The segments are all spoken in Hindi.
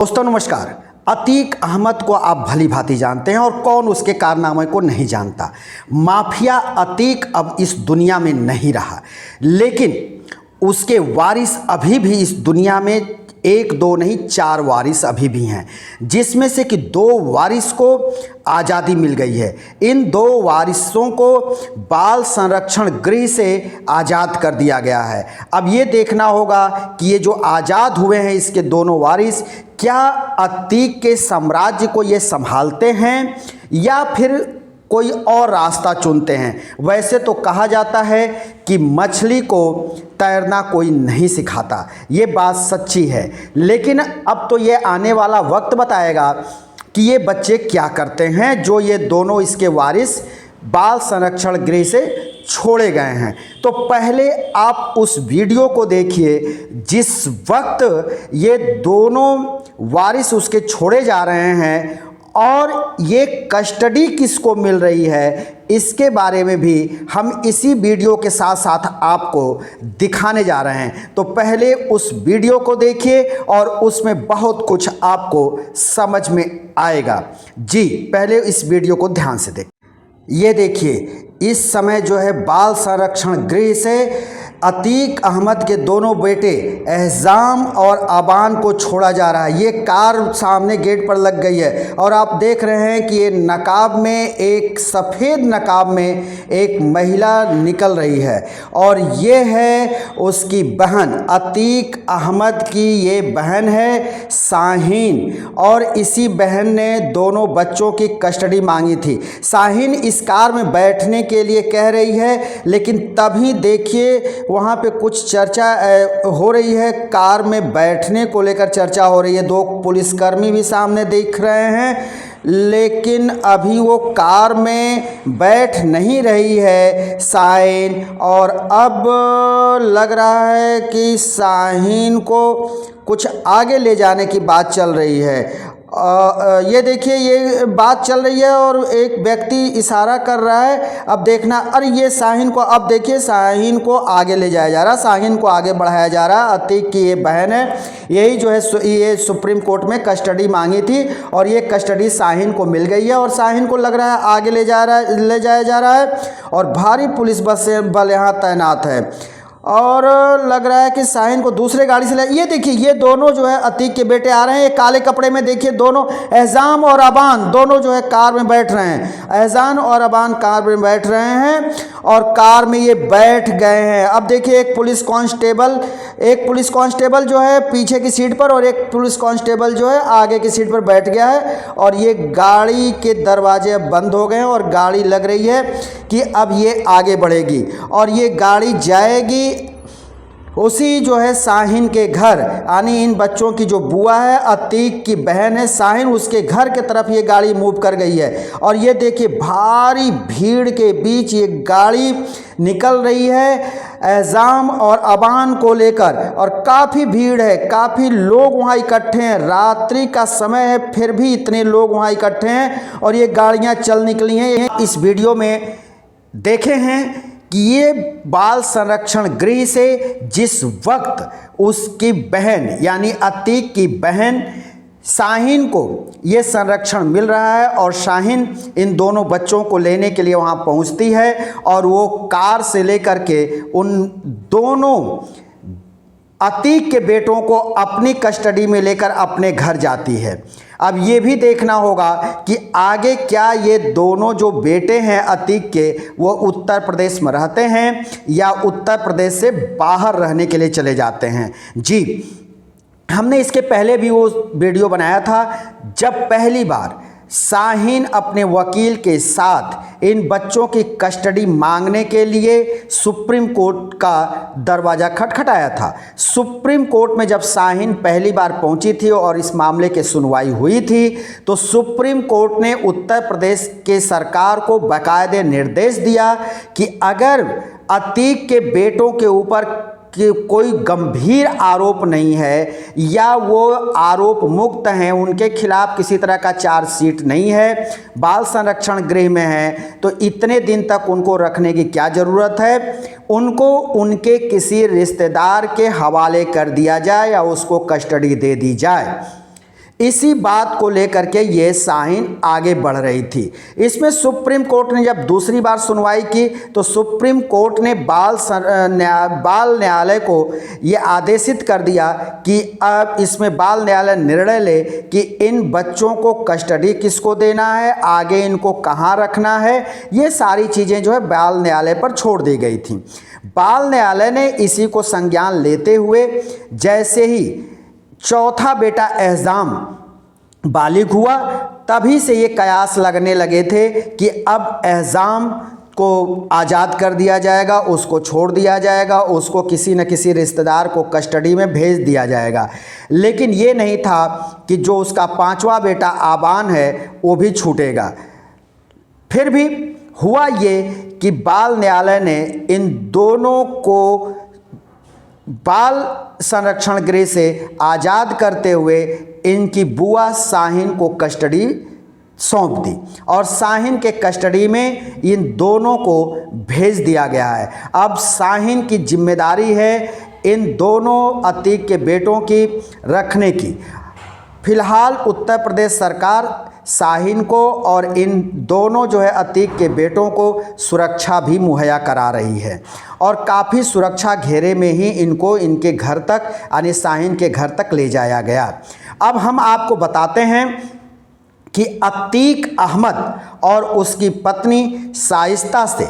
दोस्तों नमस्कार। अतीक अहमद को आप भली भांति जानते हैं और कौन उसके कारनामे को नहीं जानता। माफिया अतीक अब इस दुनिया में नहीं रहा, लेकिन उसके वारिस अभी भी इस दुनिया में एक दो नहीं चार वारिस अभी भी हैं, जिसमें से कि दो वारिस को आज़ादी मिल गई है। इन दो वारिसों को बाल संरक्षण गृह से आज़ाद कर दिया गया है। अब ये देखना होगा कि ये जो आज़ाद हुए हैं इसके दोनों वारिस क्या अतीक के साम्राज्य को ये संभालते हैं या फिर कोई और रास्ता चुनते हैं। वैसे तो कहा जाता है कि मछली को तैरना कोई नहीं सिखाता, ये बात सच्ची है, लेकिन अब तो ये आने वाला वक्त बताएगा कि ये बच्चे क्या करते हैं जो ये दोनों इसके वारिस बाल संरक्षण गृह से छोड़े गए हैं। तो पहले आप उस वीडियो को देखिए जिस वक्त ये दोनों वारिस उसके छोड़े जा रहे हैं और ये कस्टडी किसको मिल रही है, इसके बारे में भी हम इसी वीडियो के साथ साथ आपको दिखाने जा रहे हैं। तो पहले उस वीडियो को देखिए और उसमें बहुत कुछ आपको समझ में आएगा। जी पहले इस वीडियो को ध्यान से देखिए। ये देखिए इस समय जो है बाल संरक्षण गृह से अतीक अहमद के दोनों बेटे एहजाम और अबान को छोड़ा जा रहा है। ये कार सामने गेट पर लग गई है और आप देख रहे हैं कि ये नकाब में एक सफ़ेद नकाब में एक महिला निकल रही है और ये है उसकी बहन अतीक अहमद की। ये बहन है शाहीन और इसी बहन ने दोनों बच्चों की कस्टडी मांगी थी। शाहीन इस कार में बैठने के लिए कह रही है, लेकिन तभी देखिए वहाँ पे कुछ चर्चा हो रही है, कार में बैठने को लेकर चर्चा हो रही है। दो पुलिसकर्मी भी सामने दिख रहे हैं, लेकिन अभी वो कार में बैठ नहीं रही है शाहीन। और अब लग रहा है कि शाहीन को कुछ आगे ले जाने की बात चल रही है। ये देखिए ये बात चल रही है और एक व्यक्ति इशारा कर रहा है। अब देखना, अरे ये शाहीन को, अब देखिए शाहीन को आगे ले जाया जा रहा है, शाहीन को आगे बढ़ाया जा रहा है। अतीक की ये बहन है, यही जो है ये सुप्रीम कोर्ट में कस्टडी मांगी थी और ये कस्टडी शाहीन को मिल गई है और शाहीन को लग रहा है आगे ले जाया जा रहा है और भारी पुलिस बल यहाँ तैनात है। और लग रहा है कि शाहीन को दूसरे गाड़ी से ये देखिए ये दोनों जो है अतीक के बेटे आ रहे हैं। ये काले कपड़े में देखिए दोनों एहजाम और अबान दोनों जो है कार में बैठ रहे हैं। एहजाम और अबान कार में बैठ रहे हैं और कार में ये बैठ गए हैं। अब देखिए एक पुलिस कांस्टेबल जो है पीछे की सीट पर और एक पुलिस कांस्टेबल जो है आगे की सीट पर बैठ गया है और ये गाड़ी के दरवाजे अब बंद हो गए हैं और गाड़ी लग रही है कि अब ये आगे बढ़ेगी और ये गाड़ी जाएगी उसी जो है शाहीन के घर, यानी इन बच्चों की जो बुआ है अतीक की बहन है शाहीन, उसके घर के तरफ ये गाड़ी मूव कर गई है। और ये देखिए भारी भीड़ के बीच ये गाड़ी निकल रही है एहजाम और अबान को लेकर और काफ़ी भीड़ है, काफ़ी लोग वहाँ इकट्ठे हैं। रात्रि का समय है फिर भी इतने लोग वहाँ इकट्ठे हैं और ये गाड़ियाँ चल निकली हैं। इस वीडियो में देखे हैं कि ये बाल संरक्षण गृह से जिस वक्त उसकी बहन यानी अतीक की बहन शाहीन को ये संरक्षण मिल रहा है और शाहीन इन दोनों बच्चों को लेने के लिए वहाँ पहुँचती है और वो कार से लेकर के उन दोनों अतीक के बेटों को अपनी कस्टडी में लेकर अपने घर जाती है। अब ये भी देखना होगा कि आगे क्या ये दोनों जो बेटे हैं अतीक के वो उत्तर प्रदेश में रहते हैं या उत्तर प्रदेश से बाहर रहने के लिए चले जाते हैं। जी हमने इसके पहले भी वो वीडियो बनाया था जब पहली बार शाहीन अपने वकील के साथ इन बच्चों की कस्टडी मांगने के लिए सुप्रीम कोर्ट का दरवाज़ा खटखटाया था। सुप्रीम कोर्ट में जब शाहीन पहली बार पहुंची थी और इस मामले की सुनवाई हुई थी तो सुप्रीम कोर्ट ने उत्तर प्रदेश के सरकार को बाकायदे निर्देश दिया कि अगर अतीक के बेटों के ऊपर कि कोई गंभीर आरोप नहीं है या वो आरोप मुक्त हैं, उनके खिलाफ किसी तरह का चार्जशीट नहीं है, बाल संरक्षण गृह में है, तो इतने दिन तक उनको रखने की क्या ज़रूरत है। उनको उनके किसी रिश्तेदार के हवाले कर दिया जाए या उसको कस्टडी दे दी जाए। इसी बात को लेकर के ये शाहीन आगे बढ़ रही थी। इसमें सुप्रीम कोर्ट ने जब दूसरी बार सुनवाई की तो सुप्रीम कोर्ट ने बाल न्यायालय को ये आदेशित कर दिया कि अब इसमें बाल न्यायालय निर्णय ले कि इन बच्चों को कस्टडी किसको देना है, आगे इनको कहाँ रखना है, ये सारी चीज़ें जो है बाल न्यायालय पर छोड़ दी गई थी। बाल न्यायालय ने इसी को संज्ञान लेते हुए जैसे ही चौथा बेटा एहजाम बालिग हुआ तभी से ये कयास लगने लगे थे कि अब एहजाम को आज़ाद कर दिया जाएगा, उसको छोड़ दिया जाएगा, उसको किसी न किसी रिश्तेदार को कस्टडी में भेज दिया जाएगा। लेकिन ये नहीं था कि जो उसका पांचवा बेटा आबान है वो भी छूटेगा। फिर भी हुआ ये कि बाल न्यायालय ने इन दोनों को बाल संरक्षण गृह से आज़ाद करते हुए इनकी बुआ शाहीन को कस्टडी सौंप दी और शाहीन के कस्टडी में इन दोनों को भेज दिया गया है। अब शाहीन की जिम्मेदारी है इन दोनों अतीक के बेटों की रखने की। फिलहाल उत्तर प्रदेश सरकार शाहीन को और इन दोनों जो है अतीक के बेटों को सुरक्षा भी मुहैया करा रही है और काफ़ी सुरक्षा घेरे में ही इनको इनके घर तक यानी शाहीन के घर तक ले जाया गया। अब हम आपको बताते हैं कि अतीक अहमद और उसकी पत्नी शाइस्ता से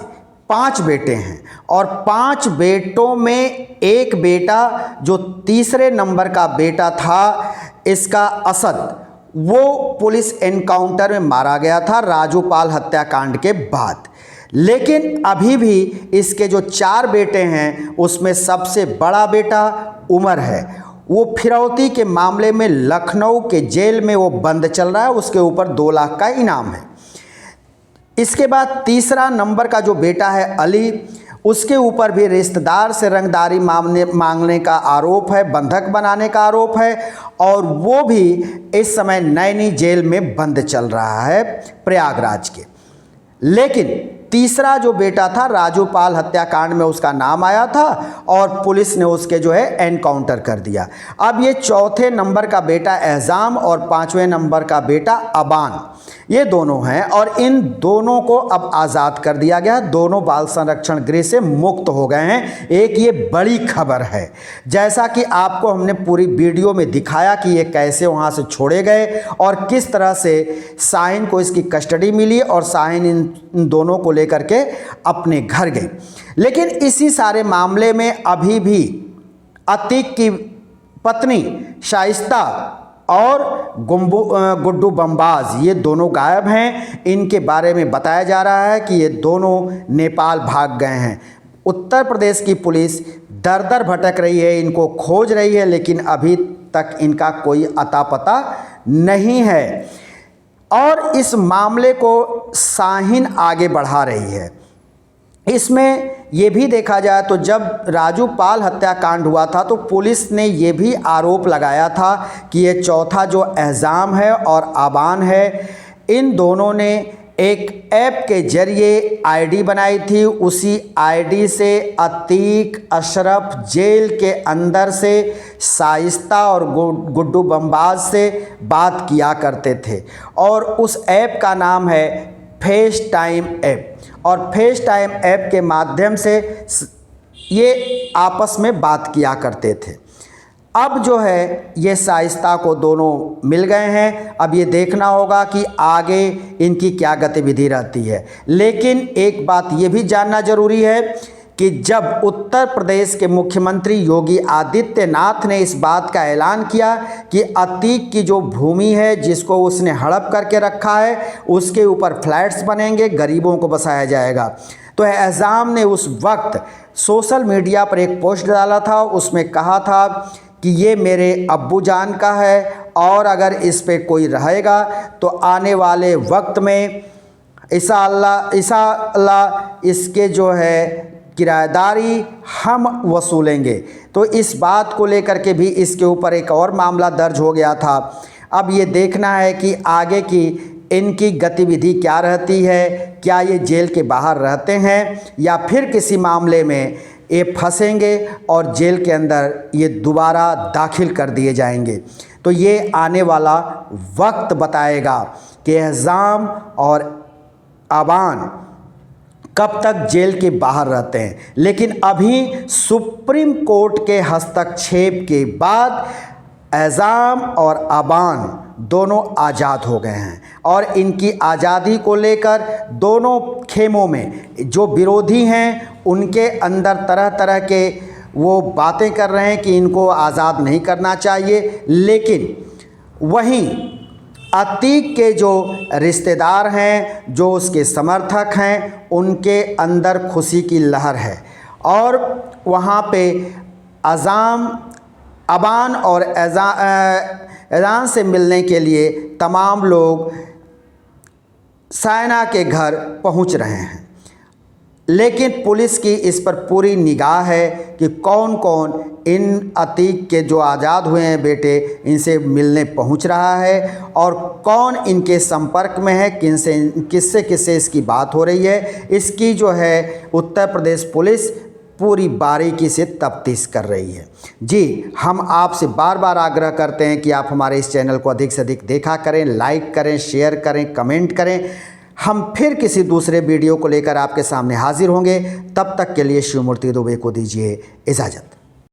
5 बेटे हैं और 5 बेटों में एक बेटा जो तीसरे नंबर का बेटा था इसका असद, वो पुलिस एनकाउंटर में मारा गया था राजूपाल हत्याकांड के बाद। लेकिन अभी भी इसके जो 4 बेटे हैं उसमें सबसे बड़ा बेटा उमर है, वो फिरौती के मामले में लखनऊ के जेल में वो बंद चल रहा है, उसके ऊपर 2 लाख का इनाम है। इसके बाद तीसरा नंबर का जो बेटा है अली, उसके ऊपर भी रिश्तेदार से रंगदारी मांगने का आरोप है, बंधक बनाने का आरोप है और वो भी इस समय नैनी जेल में बंद चल रहा है प्रयागराज के। लेकिन तीसरा जो बेटा था राजूपाल हत्याकांड में उसका नाम आया था और पुलिस ने उसके जो है एनकाउंटर कर दिया। अब ये चौथे नंबर का बेटा एहजाम और 5वें नंबर का बेटा अबान, ये दोनों हैं और इन दोनों को अब आज़ाद कर दिया गया। दोनों बाल संरक्षण गृह से मुक्त हो गए हैं। एक ये बड़ी खबर है, जैसा कि आपको हमने पूरी वीडियो में दिखाया कि ये कैसे वहाँ से छोड़े गए और किस तरह से शाहीन को इसकी कस्टडी मिली और शाहीन इन दोनों को लेकर के अपने घर गई। लेकिन इसी सारे मामले में अभी भी अतीक की पत्नी शाइस्ता और गुड्डू बमबाज ये दोनों गायब हैं। इनके बारे में बताया जा रहा है कि ये दोनों नेपाल भाग गए हैं। उत्तर प्रदेश की पुलिस दर दर भटक रही है, इनको खोज रही है, लेकिन अभी तक इनका कोई अता पता नहीं है और इस मामले को शाहीन आगे बढ़ा रही है। इसमें ये भी देखा जाए तो जब राजूपाल हत्याकांड हुआ था तो पुलिस ने ये भी आरोप लगाया था कि ये चौथा जो एहजाम है और आबान है, इन दोनों ने एक ऐप के जरिए आईडी बनाई थी। उसी आईडी से अतीक अशरफ जेल के अंदर से शाइस्ता और गुड्डू बमबाज से बात किया करते थे और उस ऐप का नाम है फेस टाइम ऐप और फेस टाइम ऐप के माध्यम से ये आपस में बात किया करते थे। अब जो है ये शाइस्ता को दोनों मिल गए हैं। अब ये देखना होगा कि आगे इनकी क्या गतिविधि रहती है। लेकिन एक बात ये भी जानना जरूरी है कि जब उत्तर प्रदेश के मुख्यमंत्री योगी आदित्यनाथ ने इस बात का ऐलान किया कि अतीक की जो भूमि है जिसको उसने हड़प करके रखा है उसके ऊपर फ्लैट्स बनेंगे, गरीबों को बसाया जाएगा, तो एहजाम ने उस वक्त सोशल मीडिया पर एक पोस्ट डाला था। उसमें कहा था कि ये मेरे अब्बू जान का है और अगर इस पे कोई रहेगा तो आने वाले वक्त में इंशाअल्लाह इसके जो है किराएदारी हम वसूलेंगे। तो इस बात को लेकर के भी इसके ऊपर एक और मामला दर्ज हो गया था। अब ये देखना है कि आगे की इनकी गतिविधि क्या रहती है, क्या ये जेल के बाहर रहते हैं या फिर किसी मामले में ये फंसेंगे और जेल के अंदर ये दोबारा दाखिल कर दिए जाएंगे। तो ये आने वाला वक्त बताएगा कि एहजाम और अबान कब तक जेल के बाहर रहते हैं। लेकिन अभी सुप्रीम कोर्ट के हस्तक्षेप के बाद एहजाम और अबान दोनों आज़ाद हो गए हैं और इनकी आज़ादी को लेकर दोनों खेमों में जो विरोधी हैं उनके अंदर तरह तरह के वो बातें कर रहे हैं कि इनको आज़ाद नहीं करना चाहिए, लेकिन वहीं अतीक के जो रिश्तेदार हैं, जो उसके समर्थक हैं, उनके अंदर खुशी की लहर है और वहाँ पे अबान और एजान से मिलने के लिए तमाम लोग सायना के घर पहुँच रहे हैं। लेकिन पुलिस की इस पर पूरी निगाह है कि कौन कौन इन अतीक के जो आज़ाद हुए हैं बेटे, इनसे मिलने पहुंच रहा है और कौन इनके संपर्क में है, किससे किससे इसकी बात हो रही है। इसकी जो है उत्तर प्रदेश पुलिस पूरी बारीकी से तफ्तीश कर रही है। जी, हम आपसे बार बार आग्रह करते हैं कि आप हमारे इस चैनल को अधिक से अधिक देखा करें, लाइक करें, शेयर करें, कमेंट करें। हम फिर किसी दूसरे वीडियो को लेकर आपके सामने हाजिर होंगे। तब तक के लिए शिवमूर्ति दुबे को दीजिए इजाज़त।